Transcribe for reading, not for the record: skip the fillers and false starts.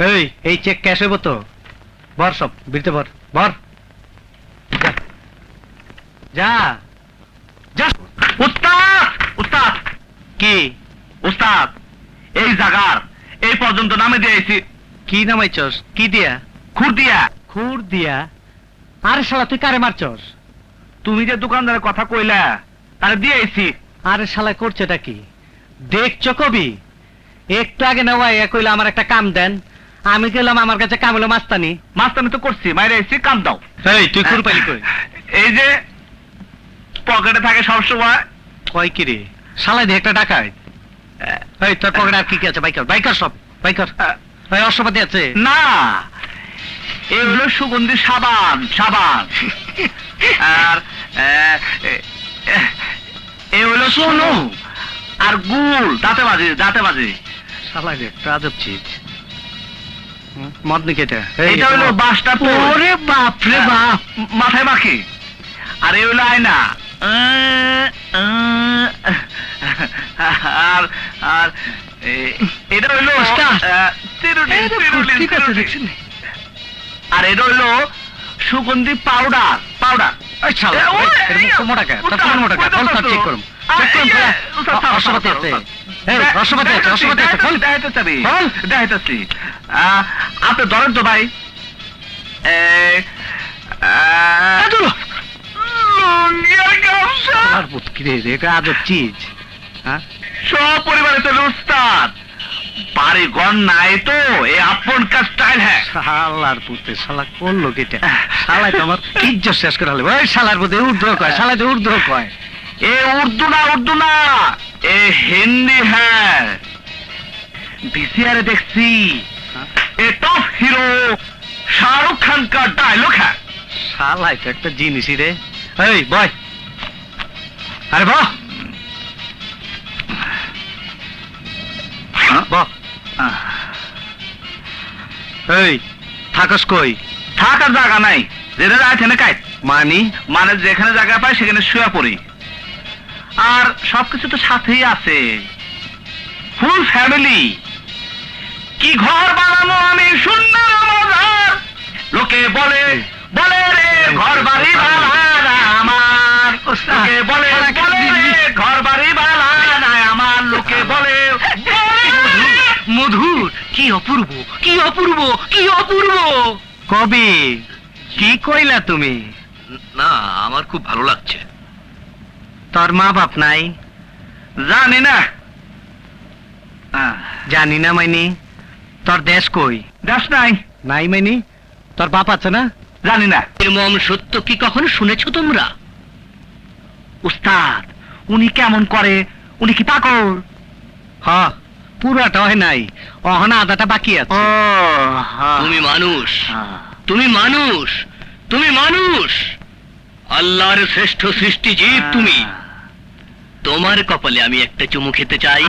এই check cash হইব তো? ভর সব বিলতে ভর ভর। যা যা। উস্তাদ উস্তাদ কি উস্তাদ, এই জাগার এই পর্যন্ত নামে দিয়েছি। কি নামাইছস? কি দিয়া? খুর দিয়া। খুর দিয়া? আরে শালা তুই কারে মারছস? তুমি যে দোকানদারের কথা কইলা তারে দিয়েছি। আরে শালা করছেটা কি দেখছো কবি? একটু আগে নেওয়া কইলা আমার একটা কাম দেন, আমি কইলাম আমার কাছে কাম হলো মাস্তানি। মাস্তানি তো করছি, মাইরে এসছি, কাম দাও। এই তুই খুর পাইলি কই? এই যে পকেটে থাকে সবসময়। কয় কি রে শালা দিয়ে একটা টাকা। এই তোর পকেটে আর কি কি আছে? বাইকার বাইকার সব বাইকার। এই অশ্বপাতি আছে না, এই হলো সুগন্ধি সাবান সাবান। আর এই হলো সোনু আর গুল, দাঁতে বাজে দাঁতে বাজে। শালা রে একটা আজব চিজ। মদ নি কেটে এটা হলো বাসটা। ওরে বাপ রে বাপ, মাথায় মাখি। আর এই হলো আয়না। আর আর এটা হইলো ঠিক আছে দেখছেন। আর এটা হইলো সুগন্ধি পাউডার পাউডার। মোটা টাকা চেক করুন। অশ্বপাতি আছে, অশ্বপাতি আছে, অশ্বপাতি আছে। দেখাইতেছি। আপনি ধরেন তো ভাই। আজব চিজ। সব পরিবারে চলে উস্তাদ, বাড়ি ঘর নাই তো এই আপন কাজ স্টাইল। হ্যাঁ শালার পুতে শালা করলো কেটে। শালাই তো আমার ইজ্জত শেষ করে হলো। ওই শালার পুতে উর্দু কয়, শালা তো উর্দু কয়। এ উর্দু না এ হিন্দি। হ্যাঁ বিসিআরে দেখছি এ টপ হিরো শাহরুখ খান কা ডায়লগ হ্যাঁ। শালাই তো একটা জিনিসই রে। এই বয়, আরে বাহ বাহ। এই থাকস কই? থাকার জায়গা নাই, যেটা যায় থেনে কাই। মানে যেখানে জায়গা পাই সেখানে শুয়ে পড়ি। আর সবকিছু তো সাথেই আছে, ফুল ফ্যামিলি। কি ঘর বানানো আমি সুন্দর মজার, লোকে বলে বলে রে ঘর বাড়ি বানানা আমার। লোকে বলে বলে রে ঘর বাড়ি বানানা আমার। লোকে বলে মধুর, কি অপূর্ব, কি অপূর্ব, কি অপূর্ব। কবি কি কইলা তুমি? না, আমার খুব ভালো লাগছে। তোর মা বাপ নাই? জানি না। জানি না মাইনি। তোর দেশ কই? দেশ নাই। নাই মাইনি। তোর বাপ আছে না? জানি না। এর মম সত্য কি কখনো শুনেছো তোমরা? উস্তাদ উনি কেমন করে? উনি কি পাগল? হ্যাঁ, পুরাটা হয় নাই, অহনা আদাটা বাকি আছে। তুমি মানুষ, তুমি মানুষ, তুমি মানুষ, আল্লাহর শ্রেষ্ঠ সৃষ্টি জীব তুমি। তোমার কপালে আমি একটা চুমু খেতে চাই।